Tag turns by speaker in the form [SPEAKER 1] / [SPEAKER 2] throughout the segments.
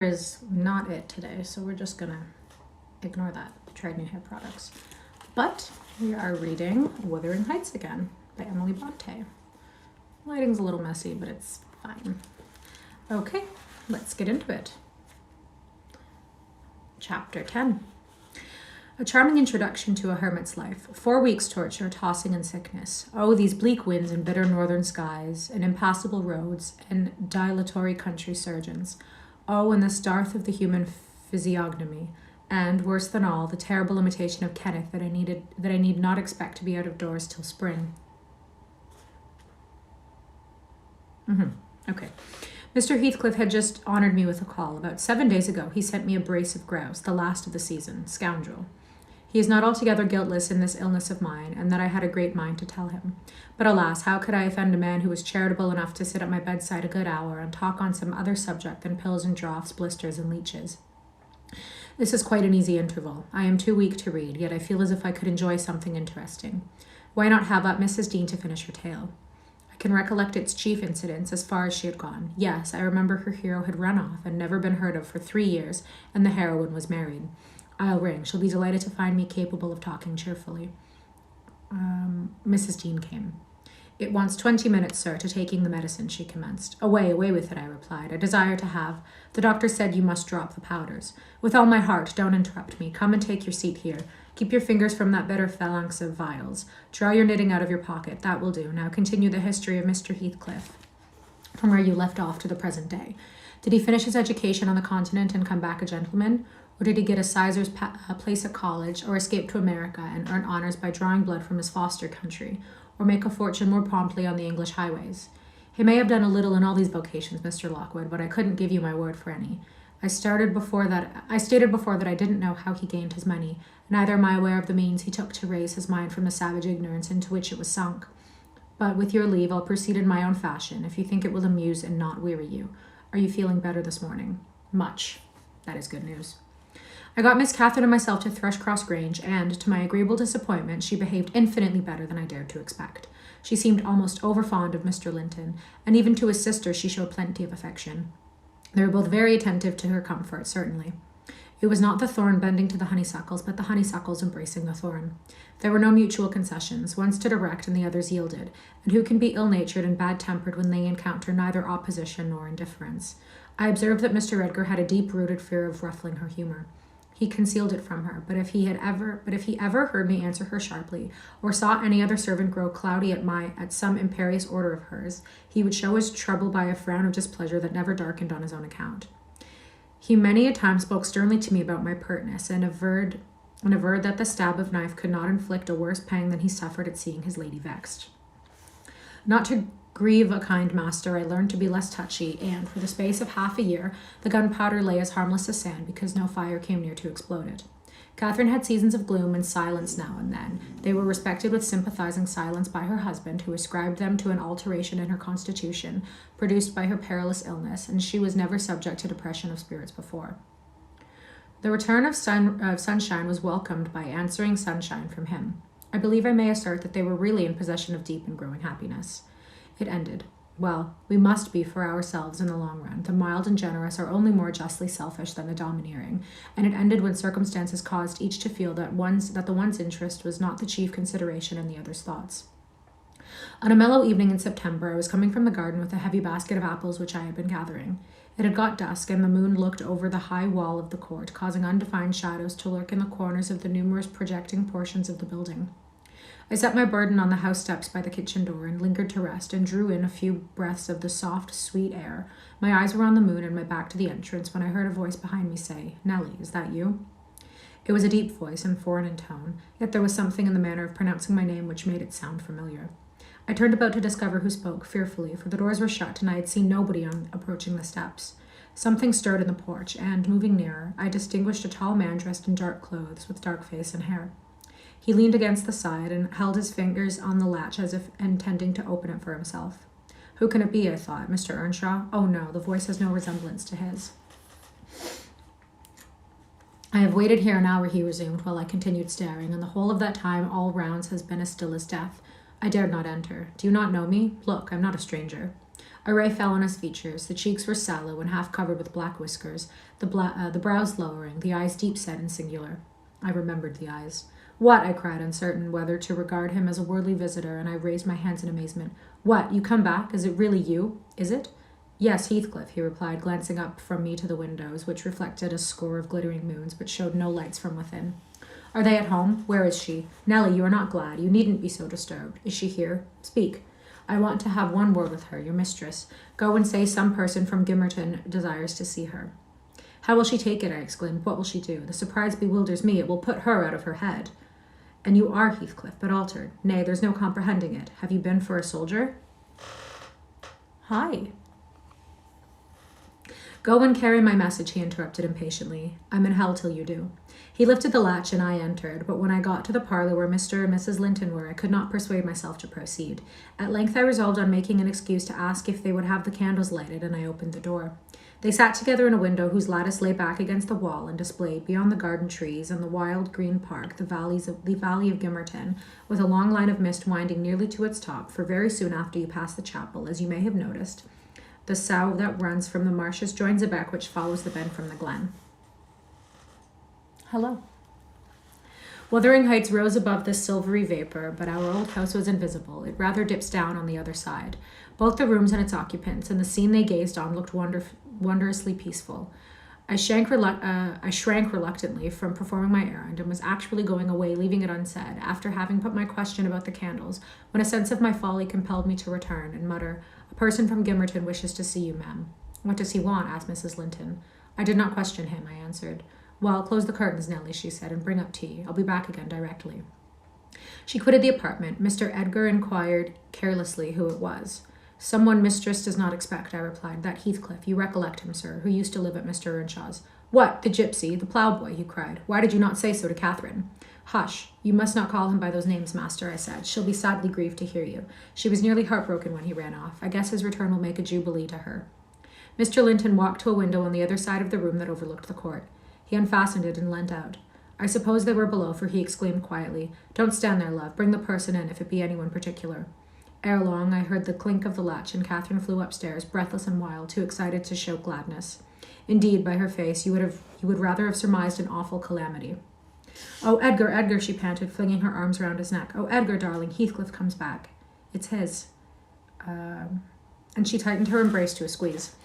[SPEAKER 1] is not it today, so we're just gonna ignore that. Tried new hair products. But we are reading Wuthering Heights again by Emily Bronte. Lighting's a little messy, but it's fine. Okay, let's get into it. Chapter 10. A charming introduction to a hermit's life. 4 weeks' torture, tossing in sickness. Oh, these bleak winds and bitter northern skies, and impassable roads, and dilatory country surgeons. Oh, and the starth of the human physiognomy, and, worse than all, the terrible imitation of Kenneth that I need not expect to be out of doors till spring. Okay. Mr. Heathcliff had just honoured me with a call. About 7 days ago, he sent me a brace of grouse, the last of the season. Scoundrel. He is not altogether guiltless in this illness of mine, and that I had a great mind to tell him. But alas, how could I offend a man who was charitable enough to sit at my bedside a good hour and talk on some other subject than pills and draughts, blisters and leeches? This is quite an easy interval. I am too weak to read, yet I feel as if I could enjoy something interesting. Why not have up Mrs. Dean to finish her tale? I can recollect its chief incidents as far as she had gone. Yes, I remember her hero had run off and never been heard of for 3 years, and the heroine was married. I'll ring. She'll be delighted to find me capable of talking cheerfully. Mrs. Dean came. It wants 20 minutes, sir, to taking the medicine, she commenced. Away with it, I replied. I desire to have. The doctor said you must drop the powders. With all my heart, don't interrupt me. Come and take your seat here. Keep your fingers from that bitter phalanx of vials. Draw your knitting out of your pocket. That will do. Now continue the history of Mr. Heathcliff, from where you left off to the present day. Did he finish his education on the continent and come back a gentleman? Or did he get a sizar's place at college, or escape to America and earn honors by drawing blood from his foster country, or make a fortune more promptly on the English highways? He may have done a little in all these vocations, Mr. Lockwood, but I couldn't give you my word for any. I stated before that I didn't know how he gained his money, neither am I aware of the means he took to raise his mind from the savage ignorance into which it was sunk. But with your leave, I'll proceed in my own fashion, if you think it will amuse and not weary you. Are you feeling better this morning? Much. That is good news. I got Miss Catherine and myself to Thrushcross Grange, and, to my agreeable disappointment, she behaved infinitely better than I dared to expect. She seemed almost over-fond of Mr. Linton, and even to his sister she showed plenty of affection. They were both very attentive to her comfort, certainly. It was not the thorn bending to the honeysuckles, but the honeysuckles embracing the thorn. There were no mutual concessions. One stood erect and the others yielded, and who can be ill-natured and bad-tempered when they encounter neither opposition nor indifference? I observed that Mr. Edgar had a deep-rooted fear of ruffling her humour. He concealed it from her, but if he ever heard me answer her sharply, or saw any other servant grow cloudy at some imperious order of hers, he would show his trouble by a frown of displeasure that never darkened on his own account. He many a time spoke sternly to me about my pertness, and averred that the stab of knife could not inflict a worse pang than he suffered at seeing his lady vexed. Not to grieve a kind master, I learned to be less touchy, and, for the space of half a year, the gunpowder lay as harmless as sand because no fire came near to explode it. Catherine had seasons of gloom and silence now and then. They were respected with sympathizing silence by her husband, who ascribed them to an alteration in her constitution, produced by her perilous illness, and she was never subject to depression of spirits before. The return of sunshine was welcomed by answering sunshine from him. I believe I may assert that they were really in possession of deep and growing happiness. It ended. Well, we must be for ourselves in the long run. The mild and generous are only more justly selfish than the domineering, and it ended when circumstances caused each to feel that the one's interest was not the chief consideration in the other's thoughts. On a mellow evening in September, I was coming from the garden with a heavy basket of apples which I had been gathering. It had got dusk, and the moon looked over the high wall of the court, causing undefined shadows to lurk in the corners of the numerous projecting portions of the building. I set my burden on the house steps by the kitchen door and lingered to rest and drew in a few breaths of the soft, sweet air. My eyes were on the moon and my back to the entrance when I heard a voice behind me say, "Nellie, is that you?" It was a deep voice and foreign in tone, yet there was something in the manner of pronouncing my name which made it sound familiar. I turned about to discover who spoke, fearfully, for the doors were shut and I had seen nobody on approaching the steps. Something stirred in the porch, and, moving nearer, I distinguished a tall man dressed in dark clothes, with dark face and hair. He leaned against the side and held his fingers on the latch as if intending to open it for himself. Who can it be, I thought? Mr. Earnshaw? Oh no, the voice has no resemblance to his. I have waited here an hour, he resumed, while I continued staring, and the whole of that time all rounds has been as still as death. I dared not enter. Do you not know me? Look, I'm not a stranger. A ray fell on his features. The cheeks were sallow and half covered with black whiskers, the brows lowering, the eyes deep-set and singular. I remembered the eyes. "What?" I cried, uncertain whether to regard him as a worldly visitor, and I raised my hands in amazement. "What? You come back? Is it really you? Is it?" "Yes, Heathcliff," he replied, glancing up from me to the windows, which reflected a score of glittering moons, but showed no lights from within. "Are they at home? Where is she? Nellie, you are not glad. You needn't be so disturbed. Is she here? Speak. I want to have one word with her, your mistress. Go and say some person from Gimmerton desires to see her." "How will she take it?" I exclaimed. "What will she do? The surprise bewilders me. It will put her out of her head." "And you are Heathcliff, but altered. Nay, there's no comprehending it. Have you been for a soldier?" "Hi." "Go and carry my message," he interrupted impatiently. "I'm in hell till you do." He lifted the latch and I entered, but when I got to the parlour where Mr. and Mrs. Linton were, I could not persuade myself to proceed. At length I resolved on making an excuse to ask if they would have the candles lighted, and I opened the door. They sat together in a window whose lattice lay back against the wall and displayed, beyond the garden trees and the wild green park, the valley of Gimmerton, with a long line of mist winding nearly to its top, for very soon after you pass the chapel, as you may have noticed, the sough that runs from the marshes joins a beck which follows the bend from the glen. Hello. Wuthering Heights rose above this silvery vapor, but our old house was invisible. It rather dips down on the other side. Both the rooms and its occupants, and the scene they gazed on, looked wondrously peaceful. I shrank reluctantly from performing my errand, and was actually going away, leaving it unsaid, after having put my question about the candles, when a sense of my folly compelled me to return and mutter, "A person from Gimmerton wishes to see you, ma'am." "What does he want?" asked Mrs. Linton. I did not question him, I answered. "Well, close the curtains, Nellie," she said, "and bring up tea. I'll be back again directly." She quitted the apartment. Mr. Edgar inquired carelessly who it was. "Someone mistress does not expect," I replied. "That Heathcliff, you recollect him, sir, who used to live at Mr. Earnshaw's." "What, the gypsy, the ploughboy?" he cried. "Why did you not say so to Catherine?" "Hush, you must not call him by those names, master," I said. "She'll be sadly grieved to hear you. She was nearly heartbroken when he ran off. I guess his return will make a jubilee to her." Mr. Linton walked to a window on the other side of the room that overlooked the court. He unfastened it and leant out. I suppose they were below, for he exclaimed quietly, "Don't stand there, love. Bring the person in, if it be anyone particular." Ere long, I heard the clink of the latch, and Catherine flew upstairs, breathless and wild, too excited to show gladness. Indeed, by her face, you would rather have surmised an awful calamity. "Oh, Edgar, Edgar," she panted, flinging her arms round his neck. "Oh, Edgar, darling, Heathcliff comes back. It's his." And she tightened her embrace to a squeeze.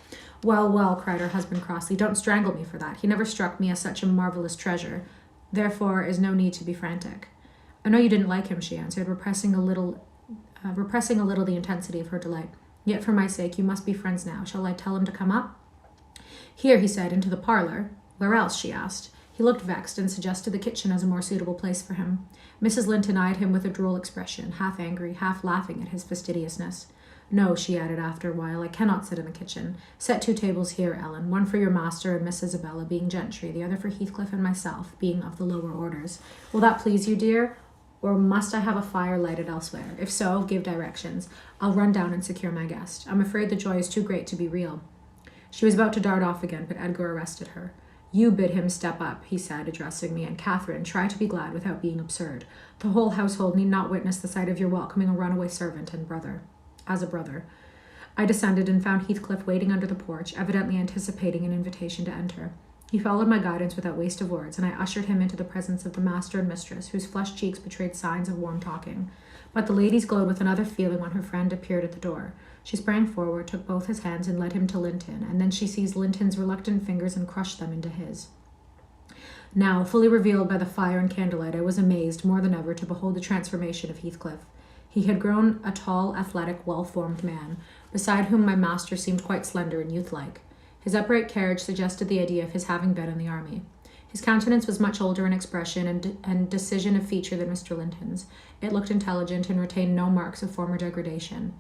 [SPEAKER 1] "Well, well," cried her husband crossly, "don't strangle me for that. He never struck me as such a marvelous treasure. Therefore is no need to be frantic." "I know you didn't like him," she answered, repressing a little the intensity of her delight. "Yet for my sake you must be friends now. Shall I tell him to come up?" "Here," he said, "into the parlour." "Where else?" she asked. He looked vexed and suggested the kitchen as a more suitable place for him. Mrs. Linton eyed him with a droll expression, half angry, half laughing at his fastidiousness. "No," she added after a while, "I cannot sit in the kitchen. Set 2 tables here, Ellen, one for your master and Miss Isabella, being gentry, the other for Heathcliff and myself, being of the lower orders. Will that please you, dear? Or must I have a fire lighted elsewhere? If so, give directions. I'll run down and secure my guest. I'm afraid the joy is too great to be real." She was about to dart off again, but Edgar arrested her. "You bid him step up," he said, addressing me, "and Catherine, try to be glad without being absurd. The whole household need not witness the sight of your welcoming a runaway servant and brother. As a brother." I descended and found Heathcliff waiting under the porch, evidently anticipating an invitation to enter. He followed my guidance without waste of words, and I ushered him into the presence of the master and mistress, whose flushed cheeks betrayed signs of warm talking. But the ladies glowed with another feeling when her friend appeared at the door. She sprang forward, took both his hands, and led him to Linton, and then she seized Linton's reluctant fingers and crushed them into his. Now, fully revealed by the fire and candlelight, I was amazed more than ever to behold the transformation of Heathcliff. He had grown a tall, athletic, well-formed man, beside whom my master seemed quite slender and youth-like. His upright carriage suggested the idea of his having been in the army. His countenance was much older in expression and decision of feature than Mr. Linton's. It looked intelligent and retained no marks of former degradation.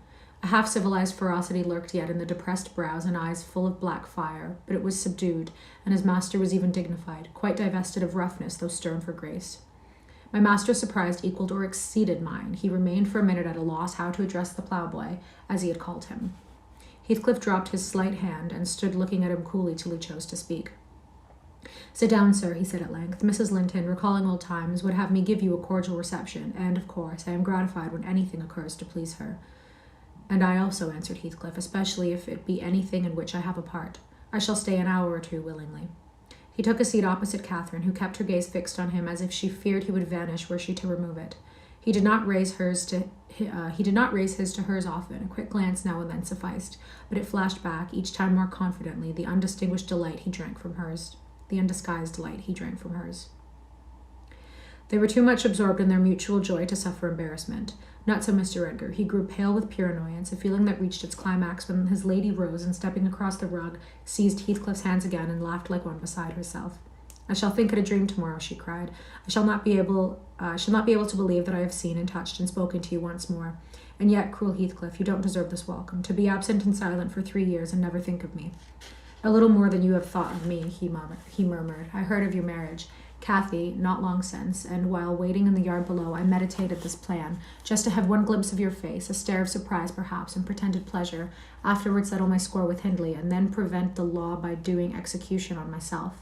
[SPEAKER 1] A half-civilized ferocity lurked yet in the depressed brows and eyes full of black fire, but it was subdued, and his master was even dignified, quite divested of roughness, though stern for grace. My master's surprise equaled or exceeded mine. He remained for a minute at a loss how to address the ploughboy, as he had called him. Heathcliff dropped his slight hand and stood looking at him coolly till he chose to speak. "Sit down, sir," he said at length. "Mrs. Linton, recalling old times, would have me give you a cordial reception, and, of course, I am gratified when anything occurs to please her." And I also, answered Heathcliff, especially if it be anything in which I have a part. I shall stay an hour or two willingly. He took a seat opposite Catherine, who kept her gaze fixed on him as if she feared he would vanish were she to remove it. He did not raise his to hers often. A quick glance now and then sufficed, but it flashed back, each time more confidently, the undistinguished delight he drank from hers. The undisguised delight he drank from hers. They were too much absorbed in their mutual joy to suffer embarrassment. Not so Mr. Edgar. He grew pale with pure annoyance, a feeling that reached its climax when his lady rose and, stepping across the rug, seized Heathcliff's hands again and laughed like one beside herself. I shall think it a dream tomorrow, she cried. I shall not be able to believe that I have seen and touched and spoken to you once more. And yet, cruel Heathcliff, you don't deserve this welcome. To be absent and silent for 3 years and never think of me. A little more than you have thought of me, he murmured. I heard of your marriage, Cathy, not long since, and while waiting in the yard below, I meditated this plan, just to have one glimpse of your face, a stare of surprise perhaps, and pretended pleasure, afterward settle my score with Hindley, and then prevent the law by doing execution on myself.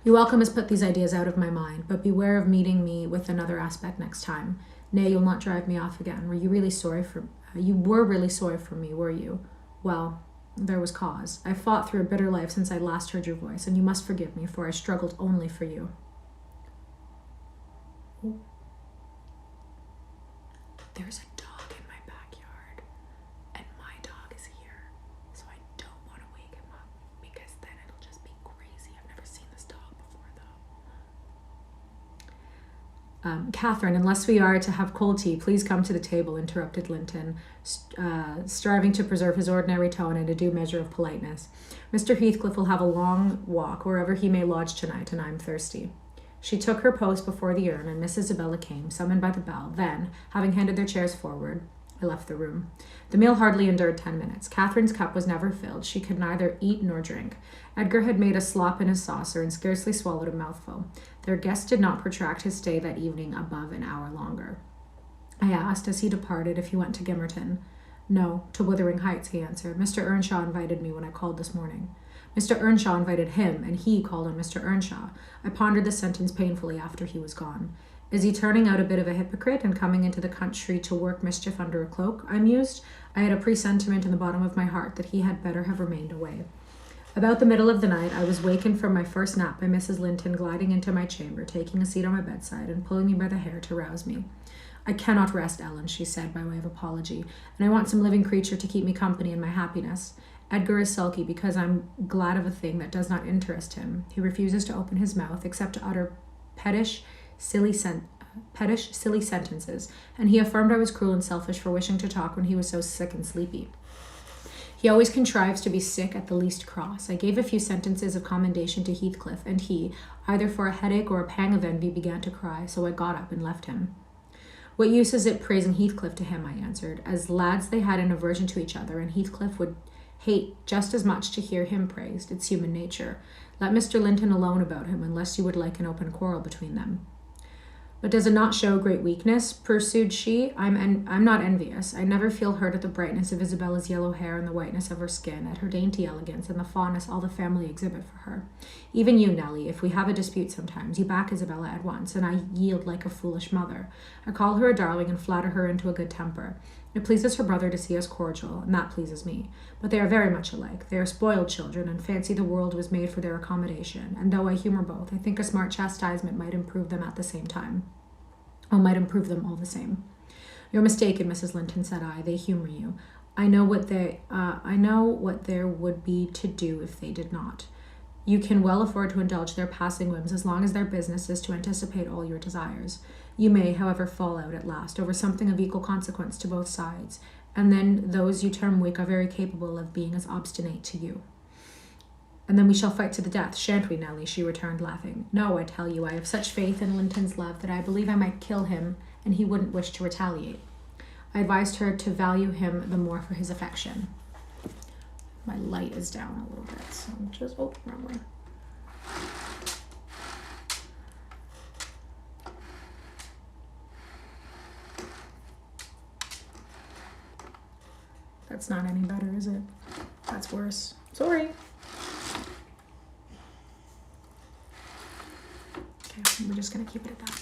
[SPEAKER 1] Your welcome has put these ideas out of my mind, but beware of meeting me with another aspect next time. Nay, you'll not drive me off again. You were really sorry for me, were you? Well, there was cause. I fought through a bitter life since I last heard your voice, and you must forgive me, for I struggled only for you. Oh. There's a dog in my backyard, and my dog is here, so I don't want to wake him up, because then it'll just be crazy. I've never seen this dog before, though. Catherine, unless we are to have cold tea, please come to the table, interrupted Linton, striving to preserve his ordinary tone and a due measure of politeness. Mr. Heathcliff will have a long walk wherever he may lodge tonight, and I am thirsty. She took her post before the urn, and Miss Isabella came, summoned by the bell. Then, having handed their chairs forward, I left the room. The meal hardly endured 10 minutes. Catherine's cup was never filled. She could neither eat nor drink. Edgar had made a slop in his saucer and scarcely swallowed a mouthful. Their guest did not protract his stay that evening above an hour longer. I asked, as he departed, if he went to Gimmerton. No, to Wuthering Heights, he answered. Mr. Earnshaw invited me when I called this morning. Mr. Earnshaw invited him, and he called on Mr. Earnshaw. I pondered the sentence painfully after he was gone. Is he turning out a bit of a hypocrite and coming into the country to work mischief under a cloak? I mused. I had a presentiment in the bottom of my heart that he had better have remained away. About the middle of the night, I was wakened from my first nap by Mrs. Linton gliding into my chamber, taking a seat on my bedside, and pulling me by the hair to rouse me. I cannot rest, Ellen, she said by way of apology, and I want some living creature to keep me company in my happiness. Edgar is sulky because I'm glad of a thing that does not interest him. He refuses to open his mouth except to utter pettish, silly sentences, and he affirmed I was cruel and selfish for wishing to talk when he was so sick and sleepy. He always contrives to be sick at the least cross. I gave a few sentences of commendation to Heathcliff, and he, either for a headache or a pang of envy, began to cry, so I got up and left him. What use is it praising Heathcliff to him, I answered. As lads they had an aversion to each other, and Heathcliff would hate just as much to hear him praised. It's human nature. Let Mr. Linton alone about him, unless you would like an open quarrel between them. But does it not show great weakness? Pursued she. I'm not envious. I never feel hurt at the brightness of Isabella's yellow hair and the whiteness of her skin, at her dainty elegance and the fondness all the family exhibit for her. Even you, Nellie, if we have a dispute sometimes, you back Isabella at once, and I yield like a foolish mother. I call her a darling and flatter her into a good temper. It pleases her brother to see us cordial, and that pleases me. But they are very much alike. They are spoiled children, and fancy the world was made for their accommodation. And though I humor both, I think a smart chastisement might improve them at the same time. Might improve them all the same. You're mistaken, Mrs. Linton, said I. They humor you. I know what there would be to do if they did not. You can well afford to indulge their passing whims as long as their business is to anticipate all your desires. You may, however, fall out at last over something of equal consequence to both sides, and then those you term weak are very capable of being as obstinate to you. And then we shall fight to the death, shan't we, Nellie? She returned, laughing. No, I tell you, I have such faith in Linton's love that I believe I might kill him, and he wouldn't wish to retaliate. I advised her to value him the more for his affection. My light is down a little bit, so I'm just... Oh, wrong way. That's not any better, is it? That's worse. Sorry. Okay, we're just going to keep it at that.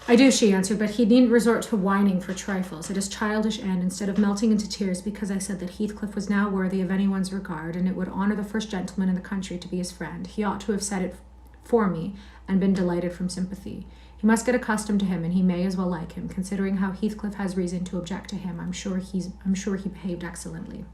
[SPEAKER 1] I do, she answered, but he needn't resort to whining for trifles. It is childish, and instead of melting into tears because I said that Heathcliff was now worthy of anyone's regard, and it would honour the first gentleman in the country to be his friend, he ought to have said it for me and been delighted from sympathy. He must get accustomed to him, and he may as well like him, considering how Heathcliff has reason to object to him. I'm sure he behaved excellently.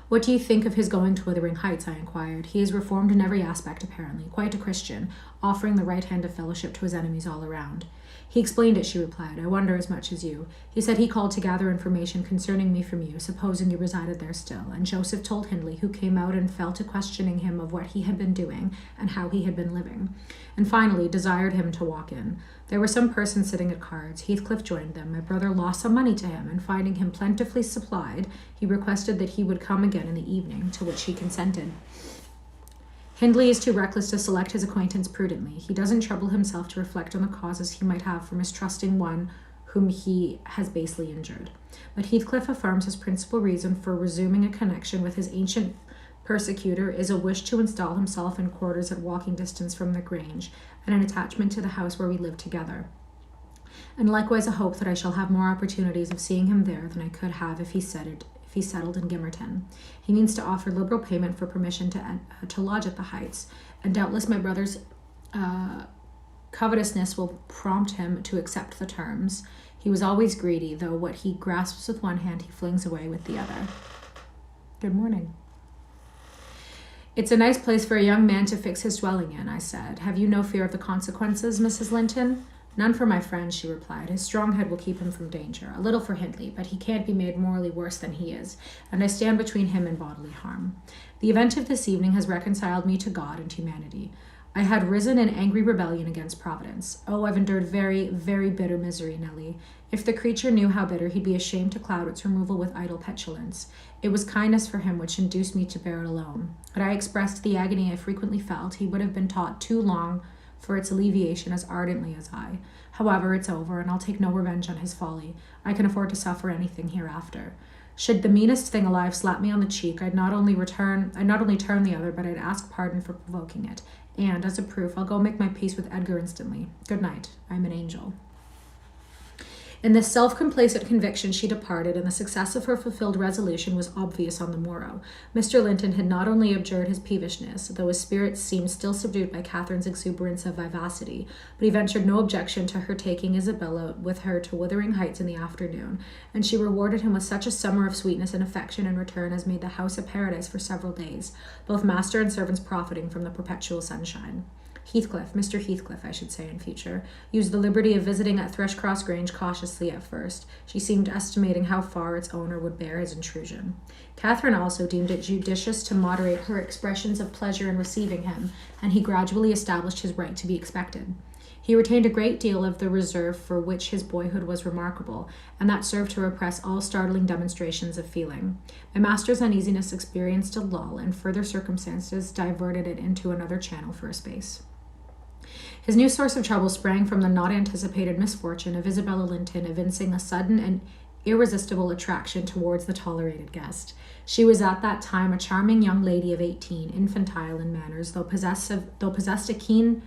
[SPEAKER 1] What do you think of his going to Wuthering Heights? I inquired. He is reformed in every aspect, apparently, quite a Christian, offering the right hand of fellowship to his enemies all around. He explained it, she replied. I wonder as much as you. He said he called to gather information concerning me from you, supposing you resided there still, and Joseph told Hindley, who came out and fell to questioning him of what he had been doing and how he had been living, and finally desired him to walk in. There were some persons sitting at cards. Heathcliff joined them. My brother lost some money to him, and finding him plentifully supplied, he requested that he would come again in the evening, to which he consented. Hindley is too reckless to select his acquaintance prudently. He doesn't trouble himself to reflect on the causes he might have for mistrusting one whom he has basely injured. But Heathcliff affirms his principal reason for resuming a connection with his ancient persecutor is a wish to install himself in quarters at walking distance from the Grange, and an attachment to the house where we live together, and likewise a hope that I shall have more opportunities of seeing him there than I could have if he settled in Gimmerton. He means to offer liberal payment for permission to lodge at the Heights, and doubtless my brother's covetousness will prompt him to accept the terms. He was always greedy, though what he grasps with one hand he flings away with the other. Good morning. It's a nice place for a young man to fix his dwelling in, I said. Have you no fear of the consequences, Mrs. Linton? None for my friend, she replied. His strong head will keep him from danger. A little for Hindley, but he can't be made morally worse than he is, and I stand between him and bodily harm. The event of this evening has reconciled me to God and humanity. I had risen in angry rebellion against Providence. Oh, I've endured very, very bitter misery, Nellie. If the creature knew how bitter, he'd be ashamed to cloud its removal with idle petulance. It was kindness for him which induced me to bear it alone. Had I expressed the agony I frequently felt, he would have been taught too long for its alleviation as ardently as I. However, it's over, and I'll take no revenge on his folly. I can afford to suffer anything hereafter. Should the meanest thing alive slap me on the cheek, I'd not only turn the other, but I'd ask pardon for provoking it. And, as a proof, I'll go make my peace with Edgar instantly. Good night. I'm an angel. In this self-complacent conviction she departed, and the success of her fulfilled resolution was obvious on the morrow. Mr. Linton had not only abjured his peevishness, though his spirits seemed still subdued by Catherine's exuberance of vivacity, but he ventured no objection to her taking Isabella with her to Wuthering Heights in the afternoon, and she rewarded him with such a summer of sweetness and affection in return as made the house a paradise for several days, both master and servants profiting from the perpetual sunshine. Mr. Heathcliff, I should say in future, used the liberty of visiting at Thrushcross Grange cautiously at first. She seemed estimating how far its owner would bear his intrusion. Catherine also deemed it judicious to moderate her expressions of pleasure in receiving him, and he gradually established his right to be expected. He retained a great deal of the reserve for which his boyhood was remarkable, and that served to repress all startling demonstrations of feeling. My master's uneasiness experienced a lull, and further circumstances diverted it into another channel for a space. His new source of trouble sprang from the not anticipated misfortune of Isabella Linton evincing a sudden and irresistible attraction towards the tolerated guest. She was at that time a charming young lady of 18, infantile in manners, though possessed of keen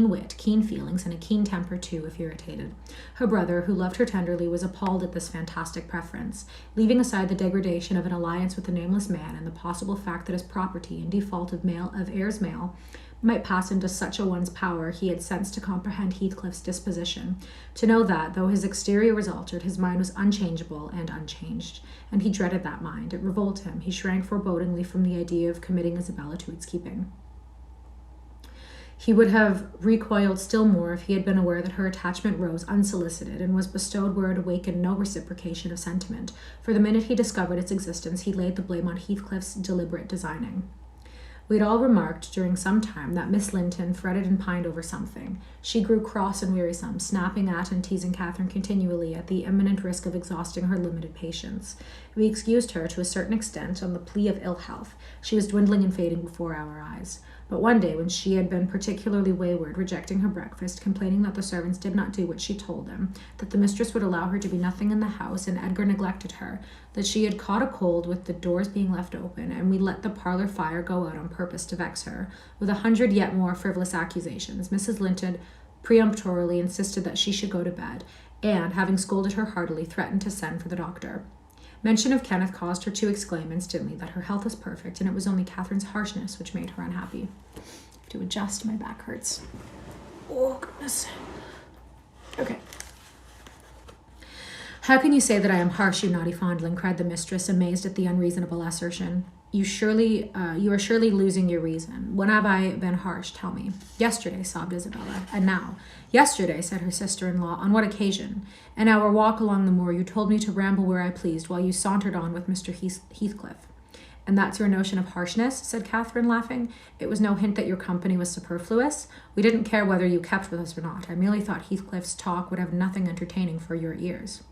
[SPEAKER 1] wit, keen feelings, and a keen temper too, if irritated. Her brother, who loved her tenderly, was appalled at this fantastic preference. Leaving aside the degradation of an alliance with a nameless man, and the possible fact that his property, in default of heirs male, might pass into such a one's power, he had sense to comprehend Heathcliff's disposition, to know that, though his exterior was altered, his mind was unchangeable and unchanged, and he dreaded that mind. It revolted him. He shrank forebodingly from the idea of committing Isabella to its keeping. He would have recoiled still more if he had been aware that her attachment rose unsolicited and was bestowed where it awakened no reciprocation of sentiment, for the minute he discovered its existence he laid the blame on Heathcliff's deliberate designing. We had all remarked during some time that Miss Linton fretted and pined over something. She grew cross and wearisome, snapping at and teasing Catherine continually at the imminent risk of exhausting her limited patience. We excused her to a certain extent on the plea of ill health. She was dwindling and fading before our eyes. But one day, when she had been particularly wayward, rejecting her breakfast, complaining that the servants did not do what she told them, that the mistress would allow her to be nothing in the house, and Edgar neglected her, that she had caught a cold with the doors being left open, and we let the parlor fire go out on purpose to vex her, with 100 yet more frivolous accusations, Mrs. Linton peremptorily insisted that she should go to bed, and, having scolded her heartily, threatened to send for the doctor. Mention of Kenneth caused her to exclaim instantly that her health was perfect, and it was only Catherine's harshness which made her unhappy. I have to adjust, my back hurts. Oh, goodness. Okay. How can you say that I am harsh, you naughty fondling? Cried the mistress, amazed at the unreasonable assertion. You are surely losing your reason. When have I been harsh? Tell me. Yesterday, sobbed Isabella. And now? Yesterday, said her sister-in-law. On what occasion? In our walk along the moor, you told me to ramble where I pleased, while you sauntered on with Mr. Heathcliff. And that's your notion of harshness? Said Catherine, laughing. It was no hint that your company was superfluous. We didn't care whether you kept with us or not. I merely thought Heathcliff's talk would have nothing entertaining for your ears.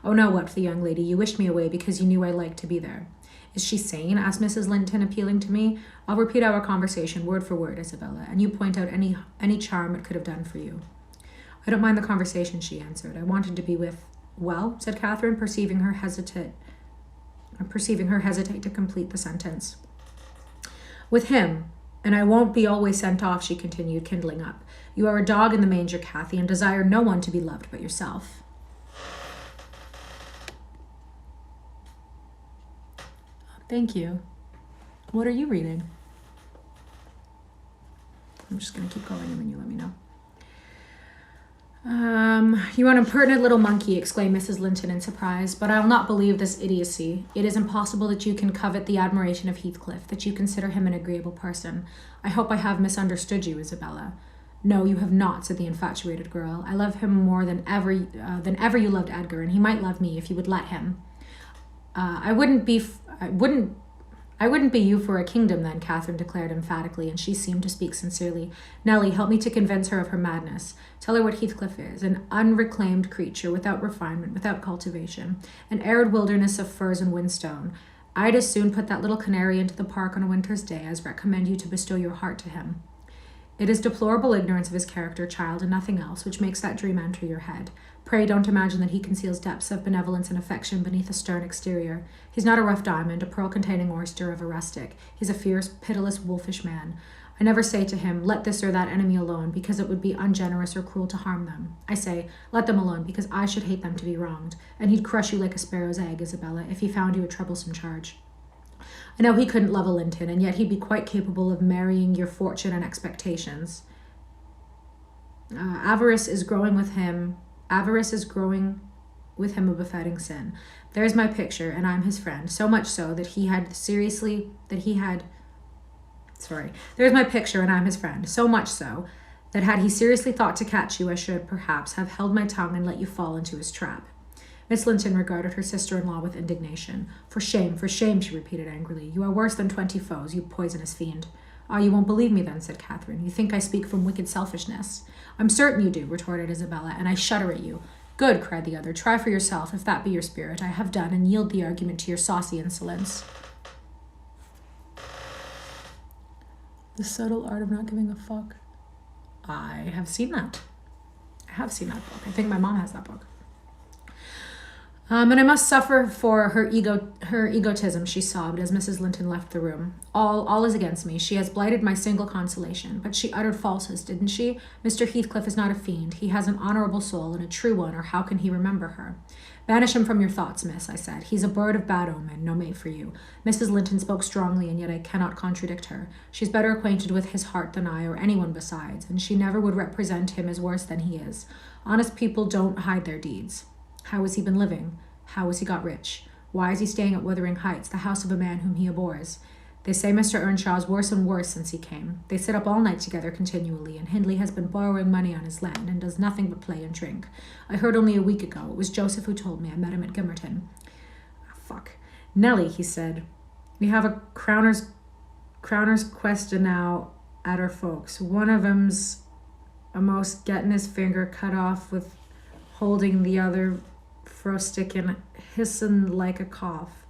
[SPEAKER 1] Oh no, wept the young lady. You wished me away because you knew I liked to be there. Is she sane? Asked Mrs. Linton, appealing to me. I'll repeat our conversation word for word, Isabella, and you point out any charm it could have done for you. I don't mind the conversation, she answered. I wanted to be with... Well, said Catherine, perceiving her hesitate to complete the sentence. With him, and I won't be always sent off, she continued, kindling up. You are a dog in the manger, Cathy, and desire no one to be loved but yourself. Thank you. What are you reading? I'm just going to keep going and then you let me know. You are an impertinent little monkey, exclaimed Mrs. Linton in surprise, but I'll not believe this idiocy. It is impossible that you can covet the admiration of Heathcliff, that you consider him an agreeable person. I hope I have misunderstood you, Isabella. No, you have not, said the infatuated girl. I love him more than ever you loved Edgar, and he might love me if you would let him. I wouldn't be you for a kingdom then, Catherine declared emphatically, and she seemed to speak sincerely. Nellie, help me to convince her of her madness. Tell her what Heathcliff is, an unreclaimed creature, without refinement, without cultivation, an arid wilderness of firs and whinstone. I'd as soon put that little canary into the park on a winter's day as recommend you to bestow your heart to him. It is deplorable ignorance of his character, child, and nothing else, which makes that dream enter your head. Pray don't imagine that he conceals depths of benevolence and affection beneath a stern exterior. He's not a rough diamond, a pearl-containing oyster of a rustic. He's a fierce, pitiless, wolfish man. I never say to him, let this or that enemy alone, because it would be ungenerous or cruel to harm them. I say, let them alone, because I should hate them to be wronged. And he'd crush you like a sparrow's egg, Isabella, if he found you a troublesome charge. I know he couldn't love a Linton, and yet he'd be quite capable of marrying your fortune and expectations. Avarice is growing with him a befitting sin. There's my picture, and I'm his friend, so much so that there's my picture, and I'm his friend, so much so that had he seriously thought to catch you, I should, perhaps, have held my tongue and let you fall into his trap. Miss Linton regarded her sister-in-law with indignation. For shame, she repeated angrily. You are worse than 20 foes, you poisonous fiend. Ah, you won't believe me then, said Catherine. You think I speak from wicked selfishness. I'm certain you do, retorted Isabella, and I shudder at you. Good, cried the other. Try for yourself, if that be your spirit. I have done, and yield the argument to your saucy insolence. The subtle art of not giving a fuck. I have seen that. book. I think my mom has that book. And I must suffer for her egotism, she sobbed as Mrs. Linton left the room. All is against me. She has blighted my single consolation. But she uttered falsehoods, didn't she? Mr. Heathcliff is not a fiend. He has an honourable soul and a true one, or how can he remember her? Banish him from your thoughts, miss, I said. He's a bird of bad omen, no mate for you. Mrs. Linton spoke strongly, and yet I cannot contradict her. She's better acquainted with his heart than I, or anyone besides, and she never would represent him as worse than he is. Honest people don't hide their deeds. How has he been living? How has he got rich? Why is he staying at Wuthering Heights, the house of a man whom he abhors? They say Mr. Earnshaw's worse and worse since he came. They sit up all night together continually, and Hindley has been borrowing money on his land and does nothing but play and drink. I heard only a week ago. It was Joseph who told me. I met him at Gimmerton. Nellie, he said, we have a crowner's question now at our folks. One of 'em's a'most getting his finger cut off with holding the other fro stick and hissing like a cough.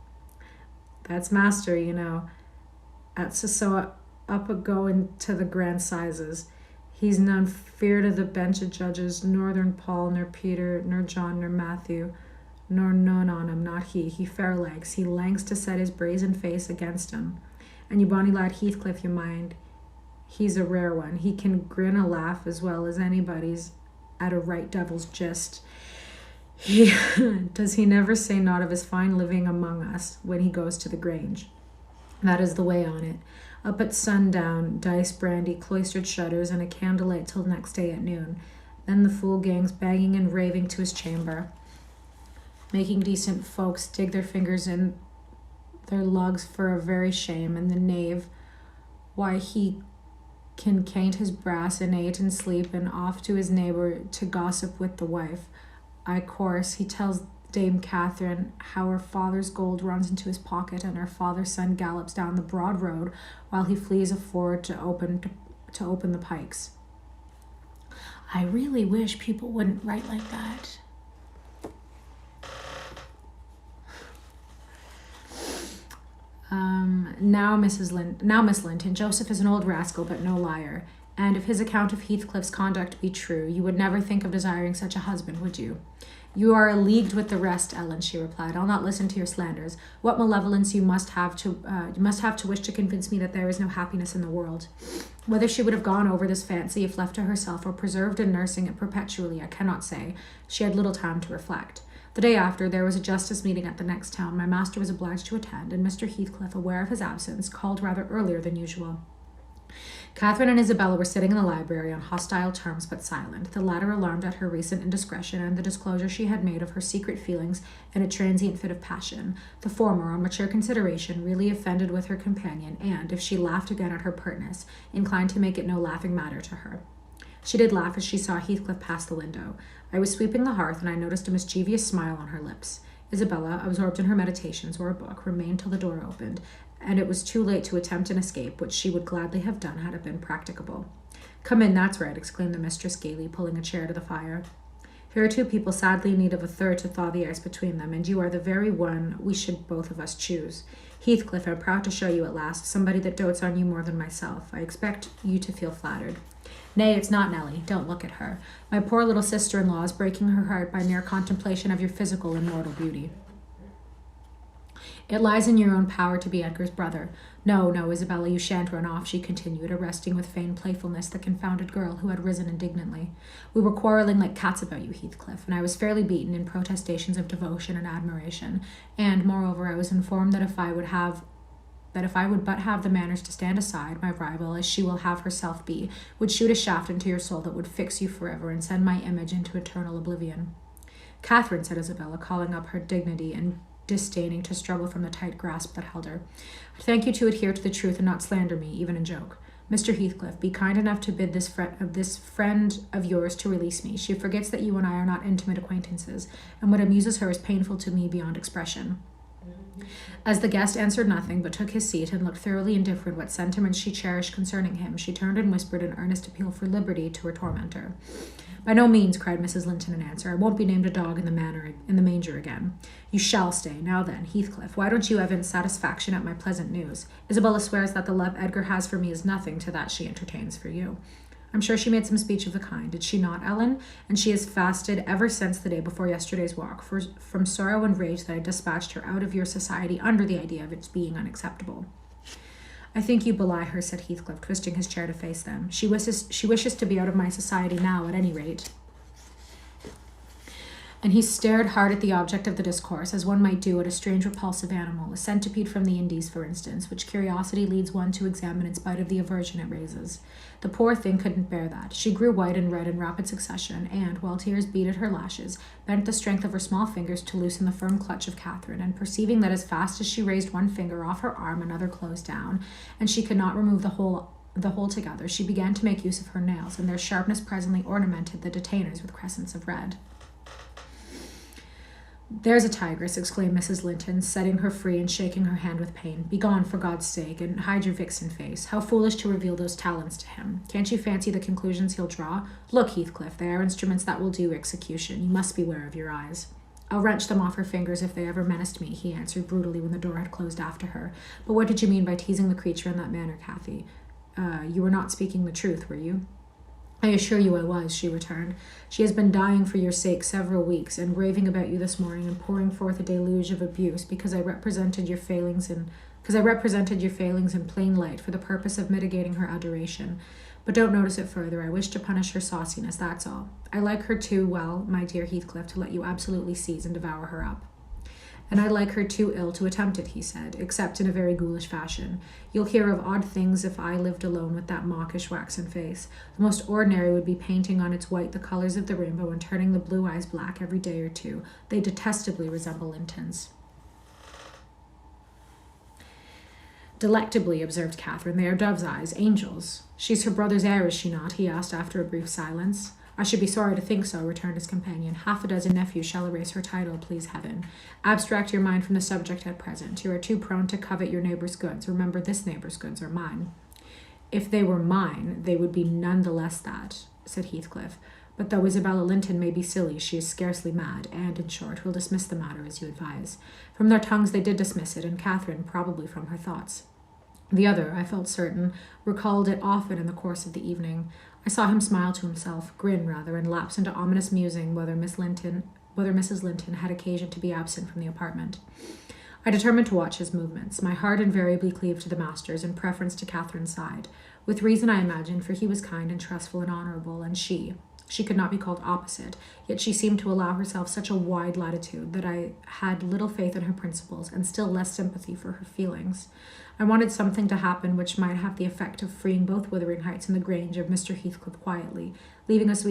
[SPEAKER 1] That's master, you know. That's so up a going to the grand sizes. He's none feared of the bench of judges, northern Paul, nor Peter, nor John, nor Matthew, nor none on him, not he. He fair legs. He langs to set his brazen face against him. And you bonny lad Heathcliff, you mind. He's a rare one. He can grin a laugh as well as anybody's at a right devil's gist. Does he never say naught of his fine living among us when he goes to the Grange? That is the way on it. Up at sundown, dice, brandy, cloistered shutters, and a candlelight till next day at noon. Then the fool gangs banging and raving to his chamber, making decent folks dig their fingers in their lugs for a very shame, and the knave, why he can caint his brass and ate and sleep, and off to his neighbour to gossip with the wife. Course, he tells Dame Catherine how her father's gold runs into his pocket, and her father's son gallops down the broad road while he flees forward to open the pikes. I really wish people wouldn't write like that. Now, Miss Linton, Joseph is an old rascal, but no liar. And if his account of Heathcliff's conduct be true, you would never think of desiring such a husband, would you? You are leagued with the rest, Ellen, she replied. I'll not listen to your slanders. What malevolence you must have to wish to convince me that there is no happiness in the world. Whether she would have gone over this fancy if left to herself or preserved in nursing it perpetually, I cannot say. She had little time to reflect. The day after, there was a justice meeting at the next town. My master was obliged to attend, and Mr. Heathcliff, aware of his absence, called rather earlier than usual. Catherine and Isabella were sitting in the library on hostile terms but silent, the latter alarmed at her recent indiscretion and the disclosure she had made of her secret feelings in a transient fit of passion, the former, on mature consideration, really offended with her companion, and, if she laughed again at her pertness, inclined to make it no laughing matter to her. She did laugh as she saw Heathcliff pass the window. I was sweeping the hearth, and I noticed a mischievous smile on her lips. Isabella, absorbed in her meditations or a book, remained till the door opened, and it was too late to attempt an escape, which she would gladly have done had it been practicable. Come in, that's right, exclaimed the mistress gaily, pulling a chair to the fire. Here are two people sadly in need of a third to thaw the ice between them, and you are the very one we should both of us choose. Heathcliff, I'm proud to show you at last somebody that dotes on you more than myself. I expect you to feel flattered. Nay, it's not Nellie. Don't look at her. My poor little sister-in-law is breaking her heart by mere contemplation of your physical and mortal beauty. It lies in your own power to be Edgar's brother. No, Isabella, you shan't run off, she continued, arresting with feigned playfulness the confounded girl who had risen indignantly. We were quarrelling like cats about you, Heathcliff, and I was fairly beaten in protestations of devotion and admiration, and, moreover, I was informed that if I would but have the manners to stand aside, my rival, as she will have herself be, would shoot a shaft into your soul that would fix you forever and send my image into eternal oblivion. Catherine, said Isabella, calling up her dignity and disdaining to struggle from the tight grasp that held her. I thank you to adhere to the truth and not slander me, even in joke. Mr. Heathcliff, be kind enough to bid this friend of yours to release me. She forgets that you and I are not intimate acquaintances, and what amuses her is painful to me beyond expression. As the guest answered nothing, but took his seat and looked thoroughly indifferent what sentiments she cherished concerning him, she turned and whispered an earnest appeal for liberty to her tormentor. By no means, cried Mrs. Linton in answer. I won't be named a dog in the manger again. You shall stay. Now then, Heathcliff, why don't you evince satisfaction at my pleasant news? Isabella swears that the love Edgar has for me is nothing to that she entertains for you. I'm sure she made some speech of the kind, did she not, Ellen? And she has fasted ever since the day before yesterday's walk, from sorrow and rage that I dispatched her out of your society under the idea of its being unacceptable. I think you belie her, said Heathcliff, twisting his chair to face them. She wishes to be out of my society now, at any rate. And he stared hard at the object of the discourse, as one might do at a strange repulsive animal, a centipede from the Indies, for instance, which curiosity leads one to examine in spite of the aversion it raises. The poor thing couldn't bear that. She grew white and red in rapid succession, and, while tears beat at her lashes, bent the strength of her small fingers to loosen the firm clutch of Catherine, and perceiving that as fast as she raised one finger off her arm, another closed down, and she could not remove the whole together, she began to make use of her nails, and their sharpness presently ornamented the detainers with crescents of red. There's a tigress, exclaimed Mrs. Linton, setting her free and shaking her hand with pain. Begone, for God's sake, and hide your vixen face. How foolish to reveal those talents to him. Can't you fancy the conclusions he'll draw? Look, Heathcliff, they are instruments that will do execution. You must beware of your eyes. I'll wrench them off her fingers if they ever menaced me, he answered brutally when the door had closed after her. But what did you mean by teasing the creature in that manner, Cathy? You were not speaking the truth, were you? I assure you I was, she returned. She has been dying for your sake several weeks, and raving about you this morning and pouring forth a deluge of abuse because I represented your failings in because I represented your failings in plain light for the purpose of mitigating her adoration. But don't notice it further. I wish to punish her sauciness, that's all. I like her too well, my dear Heathcliff, to let you absolutely seize and devour her up. And I like her too ill to attempt it, he said, except in a very ghoulish fashion. You'll hear of odd things if I lived alone with that mawkish waxen face. The most ordinary would be painting on its white the colours of the rainbow and turning the blue eyes black every day or two. They detestably resemble Linton's. Delectably, observed Catherine. They are dove's eyes, angels. She's her brother's heir, is she not? He asked after a brief silence. I should be sorry to think so, returned his companion. Half a dozen nephews shall erase her title, please heaven. Abstract your mind from the subject at present. You are too prone to covet your neighbour's goods. Remember, this neighbour's goods are mine. If they were mine, they would be none the less that, said Heathcliff. But though Isabella Linton may be silly, she is scarcely mad, and, in short, will dismiss the matter as you advise. From their tongues they did dismiss it, and Catherine probably from her thoughts. The other, I felt certain, recalled it often in the course of the evening. I saw him smile to himself, grin rather, and lapse into ominous musing whether Mrs. Linton had occasion to be absent from the apartment. I determined to watch his movements. My heart invariably cleaved to the master's in preference to Catherine's side. With reason, I imagined, for he was kind and trustful and honourable, and she could not be called opposite, yet she seemed to allow herself such a wide latitude that I had little faith in her principles and still less sympathy for her feelings. I wanted something to happen which might have the effect of freeing both Wuthering Heights and the Grange of Mr. Heathcliff quietly, leaving us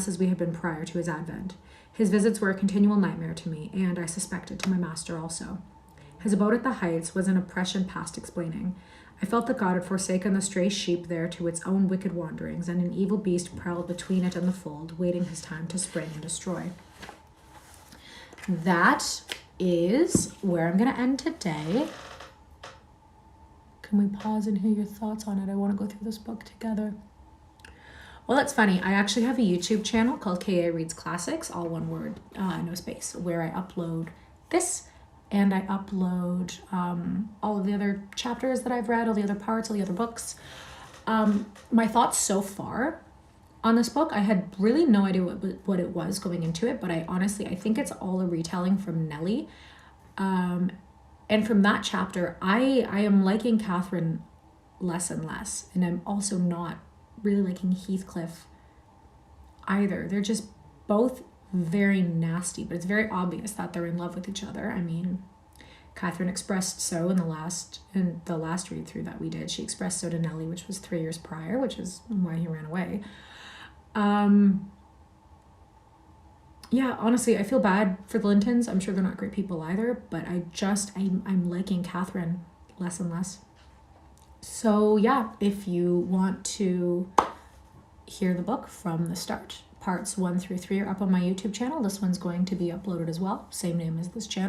[SPEAKER 1] as we had been prior to his advent. His visits were a continual nightmare to me, and, I suspected, to my master also. His abode at the Heights was an oppression past explaining. I felt that God had forsaken the stray sheep there to its own wicked wanderings, and an evil beast prowled between it and the fold, waiting his time to spring and destroy. That is where I'm going to end today. Can we pause and hear your thoughts on it? I want to go through this book together. Well, that's funny. I actually have a YouTube channel called K.A. Reads Classics, all one word, no space, where I upload this, and I upload all of the other chapters that I've read, all the other parts, all the other books. My thoughts so far on this book, I had really no idea what it was going into it, but I think it's all a retelling from Nellie. And from that chapter, I am liking Catherine less and less, and I'm also not really liking Heathcliff either. They're just both very nasty, but it's very obvious that they're in love with each other. I mean, Catherine expressed so in the last read through that we did. She expressed so to Nellie, which was 3 years prior, which is why he ran away. Yeah, honestly, I feel bad for the Lintons. I'm sure they're not great people either, but I'm liking Catherine less and less. So yeah, if you want to hear the book from the start, parts 1 through 3 are up on my YouTube channel. This one's going to be uploaded as well, same name as this channel.